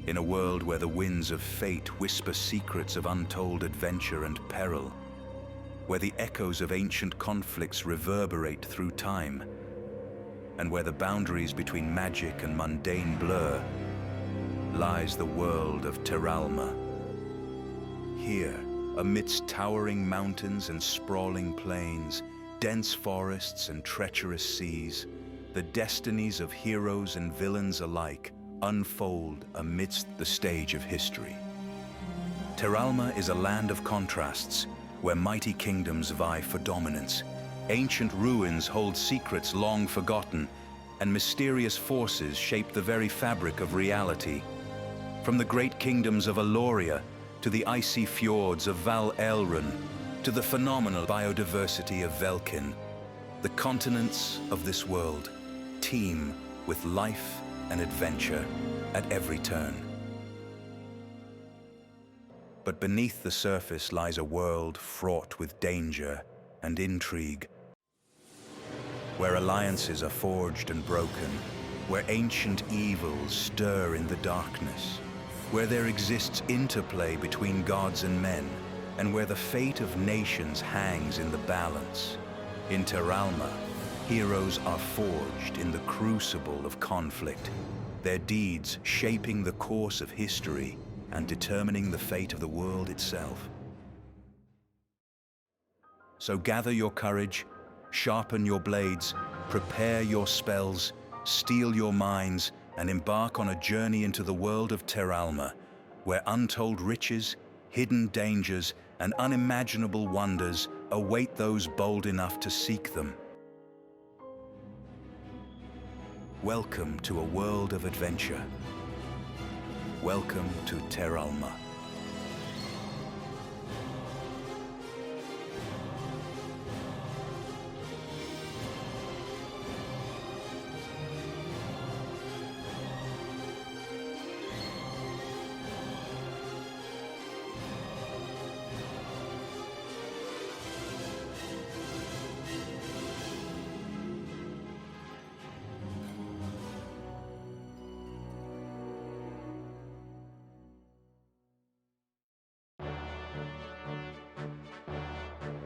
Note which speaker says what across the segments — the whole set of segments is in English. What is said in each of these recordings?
Speaker 1: In a world where the winds of fate whisper secrets of untold adventure and peril, where the echoes of ancient conflicts reverberate through time, and where the boundaries between magic and mundane blur, lies the world of Terralma. Here, amidst towering mountains and sprawling plains, dense forests and treacherous seas, the destinies of heroes and villains alike unfold amidst the stage of history. Terralma is a land of contrasts, where mighty kingdoms vie for dominance. Ancient ruins hold secrets long forgotten, and mysterious forces shape the very fabric of reality. From the great kingdoms of Aloria, to the icy fjords of Val Elrun, to the phenomenal biodiversity of Velkin, the continents of this world teem with life and adventure at every turn. But beneath the surface lies a world fraught with danger and intrigue, where alliances are forged and broken, where ancient evils stir in the darkness, where there exists interplay between gods and men, and where the fate of nations hangs in the balance. In Terralma, heroes are forged in the crucible of conflict, their deeds shaping the course of history and determining the fate of the world itself. So gather your courage, sharpen your blades, prepare your spells, steel your minds, and embark on a journey into the world of Terralma, where untold riches, hidden dangers, and unimaginable wonders await those bold enough to seek them. Welcome to a world of adventure. Welcome to Terralma.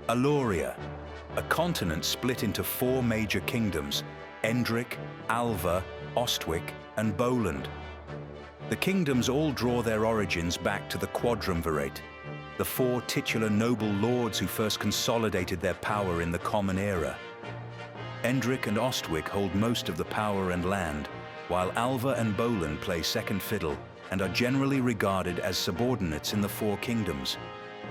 Speaker 1: Aloria, a continent split into 4 major kingdoms: Endrick, Alva, Ostwick, and Boland. The kingdoms all draw their origins back to the Quadrumvirate, the 4 titular noble lords who first consolidated their power in the Common Era. Endrick and Ostwick hold most of the power and land, while Alva and Boland play second fiddle and are generally regarded as subordinates in the 4 kingdoms.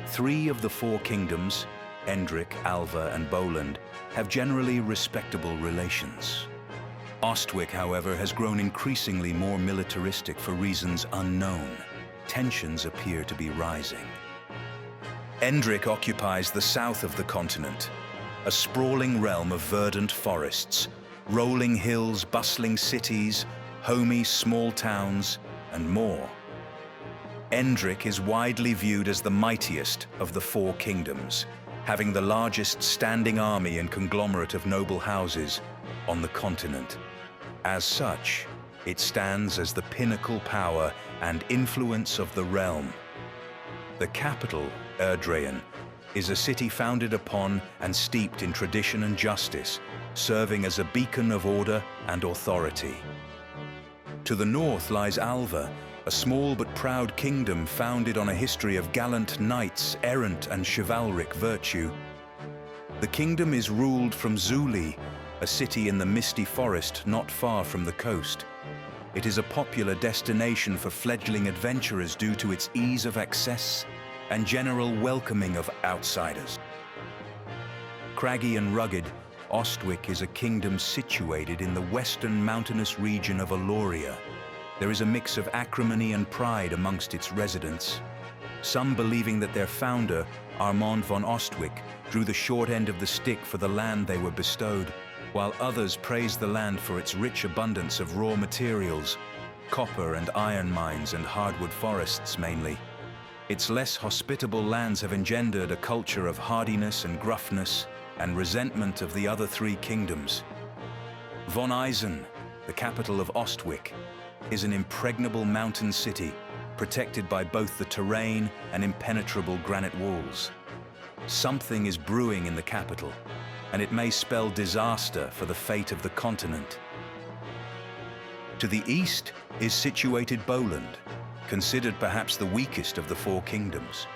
Speaker 1: 3 of the 4 kingdoms, Endrick, Alva, and Boland, have generally respectable relations. Ostwick, however, has grown increasingly more militaristic for reasons unknown. Tensions appear to be rising. Endrick occupies the south of the continent, a sprawling realm of verdant forests, rolling hills, bustling cities, homey small towns, and more. Endrick is widely viewed as the mightiest of the 4 kingdoms, having the largest standing army and conglomerate of noble houses on the continent. As such, it stands as the pinnacle power and influence of the realm. The capital, Erdreion, is a city founded upon and steeped in tradition and justice, serving as a beacon of order and authority. To the north lies Alva, a small but proud kingdom founded on a history of gallant knights, errant and chivalric virtue. The kingdom is ruled from Zuli, a city in the misty forest not far from the coast. It is a popular destination for fledgling adventurers due to its ease of access and general welcoming of outsiders. Craggy and rugged, Ostwick is a kingdom situated in the western mountainous region of Aloria. There is a mix of acrimony and pride amongst its residents, some believing that their founder, Armand von Ostwick, drew the short end of the stick for the land they were bestowed, while others praise the land for its rich abundance of raw materials, copper and iron mines and hardwood forests mainly. Its less hospitable lands have engendered a culture of hardiness and gruffness and resentment of the other 3 kingdoms. Von Eisen, the capital of Ostwick, is an impregnable mountain city, protected by both the terrain and impenetrable granite walls. Something is brewing in the capital, and it may spell disaster for the fate of the continent. To the east is situated Boland, considered perhaps the weakest of the four kingdoms.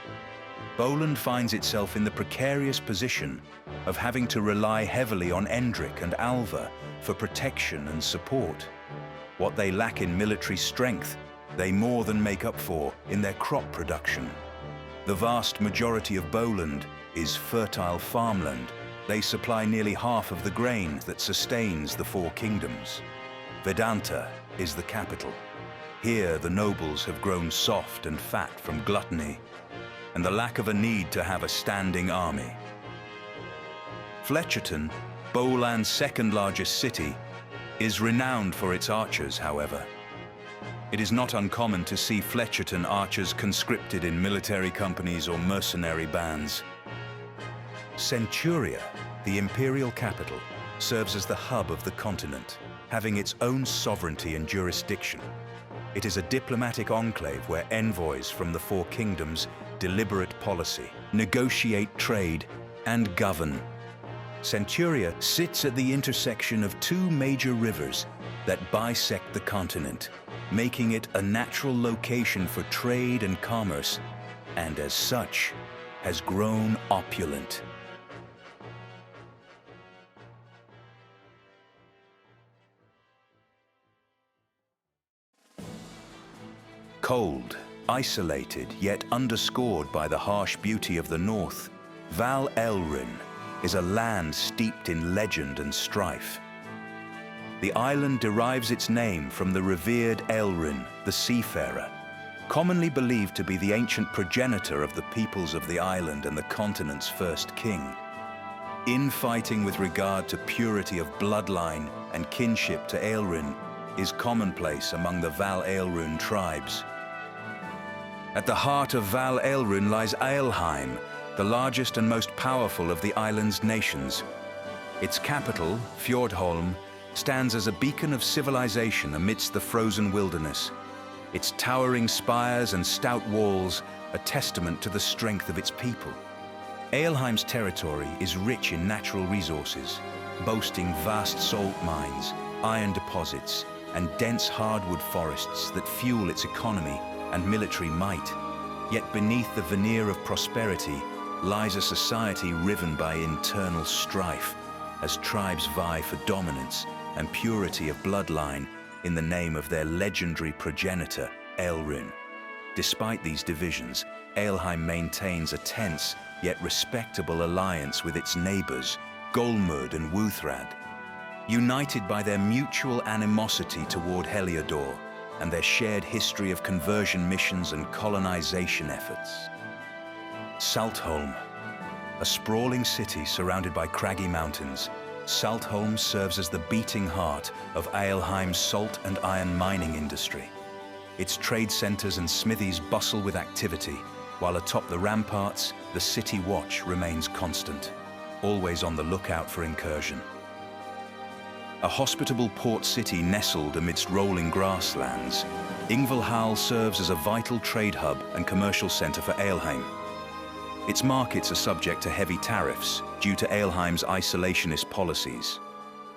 Speaker 1: Boland finds itself in the precarious position of having to rely heavily on Endric and Alva for protection and support. What they lack in military strength, they more than make up for in their crop production. The vast majority of Boland is fertile farmland. They supply nearly half of the grain that sustains the four kingdoms. Vedanta is the capital. Here the nobles have grown soft and fat from gluttony and the lack of a need to have a standing army. Fletcherton, Boland's second largest city, is renowned for its archers, however. It is not uncommon to see Fletcherton archers conscripted in military companies or mercenary bands. Centuria, the imperial capital, serves as the hub of the continent, having its own sovereignty and jurisdiction. It is a diplomatic enclave where envoys from the four kingdoms deliberate policy, negotiate trade, and govern. Centuria sits at the intersection of two major rivers that bisect the continent, making it a natural location for trade and commerce, and as such, has grown opulent. Cold, isolated, yet underscored by the harsh beauty of the north, Val Elrin is a land steeped in legend and strife. The island derives its name from the revered Elrin, the seafarer, commonly believed to be the ancient progenitor of the peoples of the island and the continent's first king. Infighting with regard to purity of bloodline and kinship to Elrin is commonplace among the Val Elrun tribes. At the heart of Val Elrun lies Aelheim, the largest and most powerful of the island's nations. Its capital, Fjordholm, stands as a beacon of civilization amidst the frozen wilderness. Its towering spires and stout walls a testament to the strength of its people. Aelheim's territory is rich in natural resources, boasting vast salt mines, iron deposits, and dense hardwood forests that fuel its economy and military might. Yet beneath the veneer of prosperity lies a society riven by internal strife, as tribes vie for dominance and purity of bloodline in the name of their legendary progenitor, Elrin. Despite these divisions, Aelheim maintains a tense yet respectable alliance with its neighbors, Golmud and Wuthrad, united by their mutual animosity toward Heliodor and their shared history of conversion missions and colonization efforts. Saltholm, a sprawling city surrounded by craggy mountains, Saltholm serves as the beating heart of Aelheim's salt and iron mining industry. Its trade centers and smithies bustle with activity, while atop the ramparts, the city watch remains constant, always on the lookout for incursion. A hospitable port city nestled amidst rolling grasslands, Ingvalhall serves as a vital trade hub and commercial center for Aelheim. Its markets are subject to heavy tariffs due to Aelheim's isolationist policies.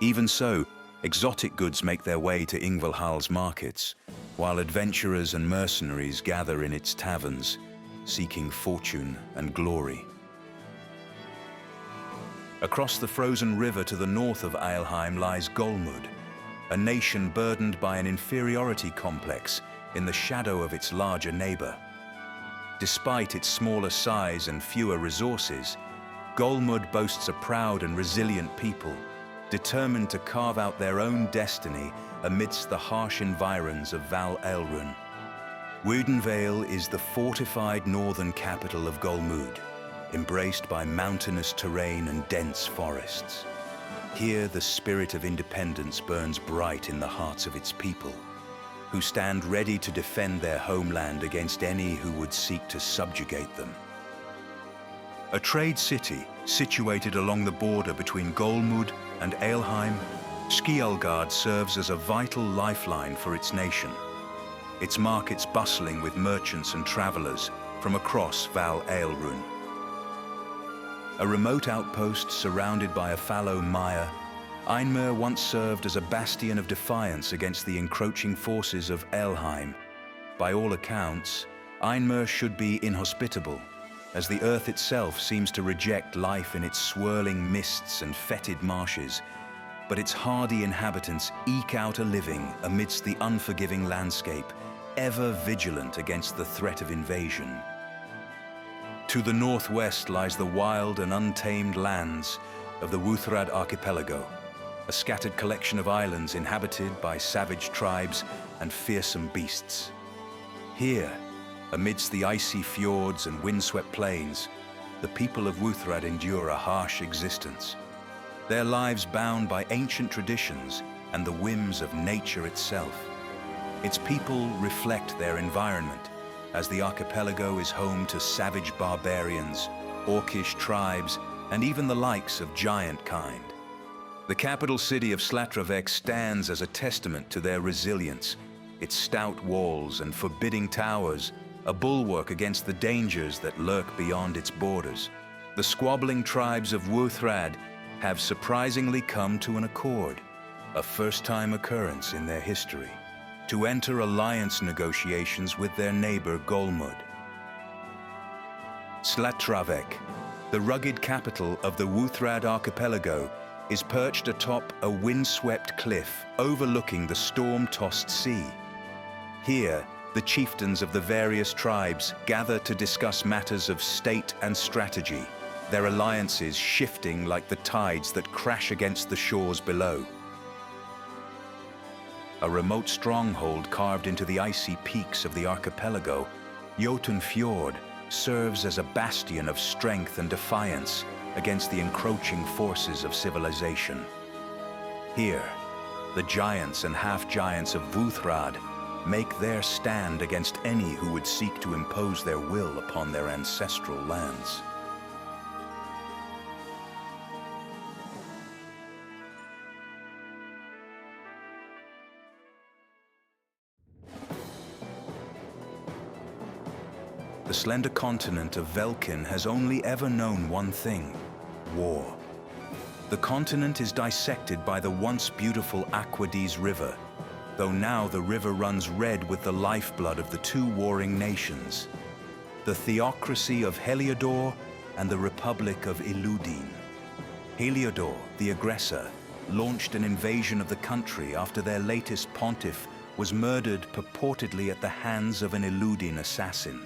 Speaker 1: Even so, exotic goods make their way to Ingvalhall's markets, while adventurers and mercenaries gather in its taverns, seeking fortune and glory. Across the frozen river to the north of Aelheim lies Golmud, a nation burdened by an inferiority complex in the shadow of its larger neighbor. Despite its smaller size and fewer resources, Golmud boasts a proud and resilient people, determined to carve out their own destiny amidst the harsh environs of Val Elrun. Wodenvale is the fortified northern capital of Golmud, embraced by mountainous terrain and dense forests. Here, the spirit of independence burns bright in the hearts of its people, who stand ready to defend their homeland against any who would seek to subjugate them. A trade city situated along the border between Golmud and Aelheim, Skjalgard serves as a vital lifeline for its nation. its markets bustling with merchants and travelers from across Val Aelrun. A remote outpost surrounded by a fallow mire, Einmer once served as a bastion of defiance against the encroaching forces of Elheim. By all accounts, Einmer should be inhospitable, as the earth itself seems to reject life in its swirling mists and fetid marshes, but its hardy inhabitants eke out a living amidst the unforgiving landscape, ever vigilant against the threat of invasion. To the northwest lies the wild and untamed lands of the Wuthrad archipelago, a scattered collection of islands inhabited by savage tribes and fearsome beasts. Here, amidst the icy fjords and windswept plains, the people of Wuthrad endure a harsh existence, their lives bound by ancient traditions and the whims of nature itself. Its people reflect their environment, as the archipelago is home to savage barbarians, orcish tribes, and even the likes of giant kind. The capital city of Slatravek stands as a testament to their resilience, its stout walls and forbidding towers, a bulwark against the dangers that lurk beyond its borders. The squabbling tribes of Wuthrad have surprisingly come to an accord, a first-time occurrence in their history, to enter alliance negotiations with their neighbor Golmud. Slatravek, the rugged capital of the Wuthrad archipelago, is perched atop a windswept cliff overlooking the storm-tossed sea. Here, the chieftains of the various tribes gather to discuss matters of state and strategy, their alliances shifting like the tides that crash against the shores below. A remote stronghold carved into the icy peaks of the archipelago, Jotun Fjord serves as a bastion of strength and defiance against the encroaching forces of civilization. Here, the giants and half-giants of Wuthrad make their stand against any who would seek to impose their will upon their ancestral lands. The slender continent of Velkin has only ever known one thing: war. The continent is dissected by the once beautiful Aquadiz River, though now the river runs red with the lifeblood of the two warring nations, the theocracy of Heliodor and the Republic of Iludin. Heliodor, the aggressor, launched an invasion of the country after their latest pontiff was murdered purportedly at the hands of an Iludin assassin.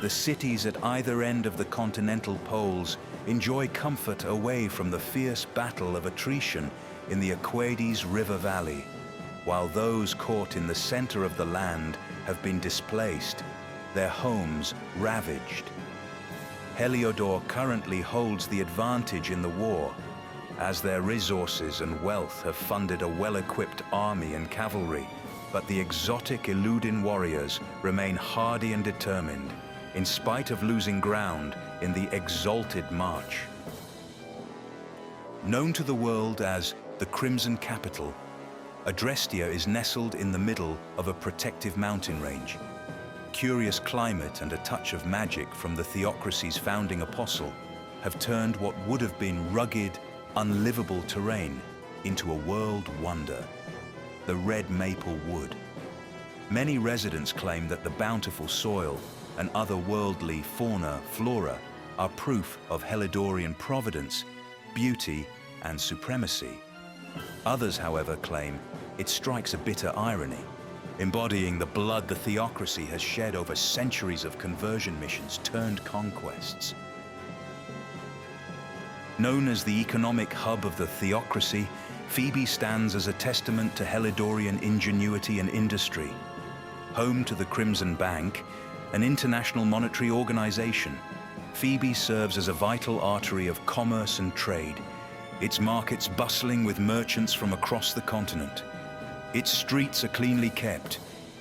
Speaker 1: The cities at either end of the continental poles enjoy comfort away from the fierce battle of attrition in the Aquadiz River Valley, while those caught in the center of the land have been displaced, their homes ravaged. Heliodor currently holds the advantage in the war, as their resources and wealth have funded a well-equipped army and cavalry, but the exotic Iludin warriors remain hardy and determined, in spite of losing ground in the exalted march. Known to the world as the Crimson Capital, Adrestia is nestled in the middle of a protective mountain range. Curious climate and a touch of magic from the theocracy's founding apostle have turned what would have been rugged, unlivable terrain into a world wonder: the red maple wood. Many residents claim that the bountiful soil and otherworldly flora are proof of Helidorian providence, beauty, and supremacy. Others, however, claim it strikes a bitter irony, embodying the blood the theocracy has shed over centuries of conversion missions turned conquests. Known as the economic hub of the theocracy, Phoebe stands as a testament to Helidorian ingenuity and industry. Home to the Crimson Bank, an international monetary organization, Phoebe serves as a vital artery of commerce and trade, its markets bustling with merchants from across the continent. Its streets are cleanly kept,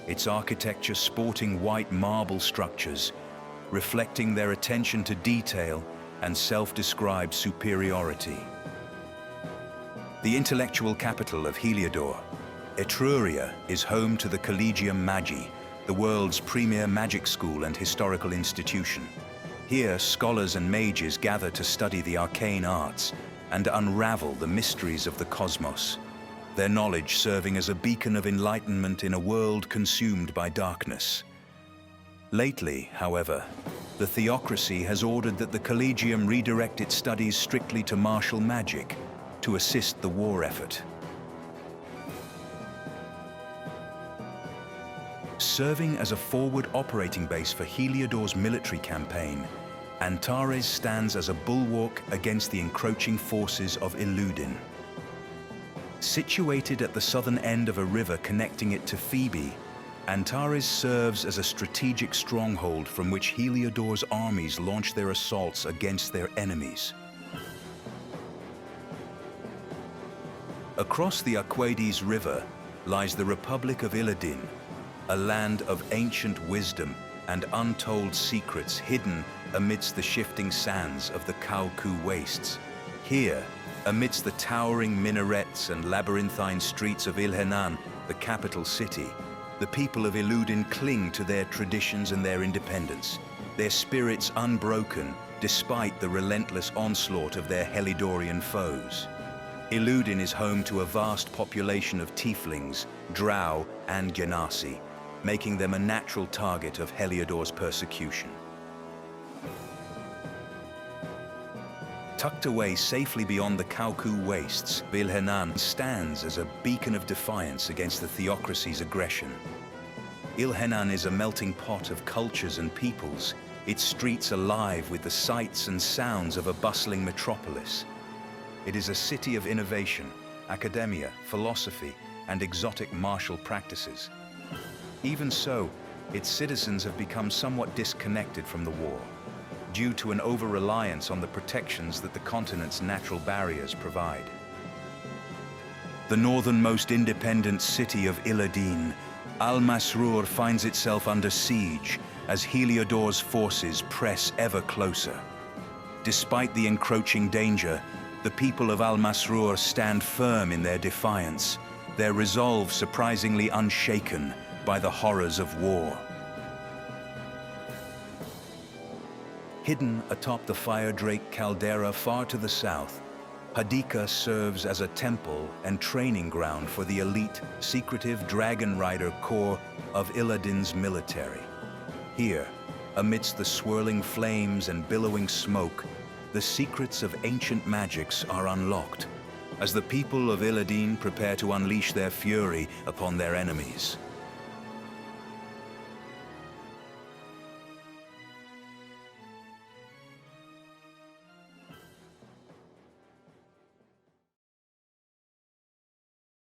Speaker 1: its architecture sporting white marble structures, reflecting their attention to detail and self-described superiority. The intellectual capital of Heliodor, Etruria is home to the Collegium Magi, the world's premier magic school and historical institution. Here, scholars and mages gather to study the arcane arts and unravel the mysteries of the cosmos, their knowledge serving as a beacon of enlightenment in a world consumed by darkness. Lately, however, the theocracy has ordered that the Collegium redirect its studies strictly to martial magic to assist the war effort. Serving as a forward operating base for Heliodor's military campaign, Antares stands as a bulwark against the encroaching forces of Iludin. Situated at the southern end of a river connecting it to Phoebe, Antares serves as a strategic stronghold from which Heliodor's armies launch their assaults against their enemies. Across the Aquades River lies the Republic of Iludin, a land of ancient wisdom and untold secrets hidden amidst the shifting sands of the Kauku wastes. Here, amidst the towering minarets and labyrinthine streets of Ilhenan, the capital city, the people of Iludin cling to their traditions and their independence, their spirits unbroken despite the relentless onslaught of their Helidorian foes. Iludin is home to a vast population of tieflings, drow, and genasi, making them a natural target of Heliodor's persecution. Tucked away safely beyond the Kauku wastes, Ilhenan stands as a beacon of defiance against the theocracy's aggression. Ilhenan is a melting pot of cultures and peoples, its streets alive with the sights and sounds of a bustling metropolis. It is a city of innovation, academia, philosophy, and exotic martial practices. Even so, its citizens have become somewhat disconnected from the war, due to an over-reliance on the protections that the continent's natural barriers provide. The northernmost independent city of Iludin, Al-Masrur, finds itself under siege as Heliodor's forces press ever closer. Despite the encroaching danger, the people of Al-Masrur stand firm in their defiance, their resolve surprisingly unshaken by the horrors of war. Hidden atop the fire drake caldera far to the south, Hadika serves as a temple and training ground for the elite, secretive Dragon Rider Corps of Iludin's military. Here, amidst the swirling flames and billowing smoke, the secrets of ancient magics are unlocked, as the people of Iludin prepare to unleash their fury upon their enemies.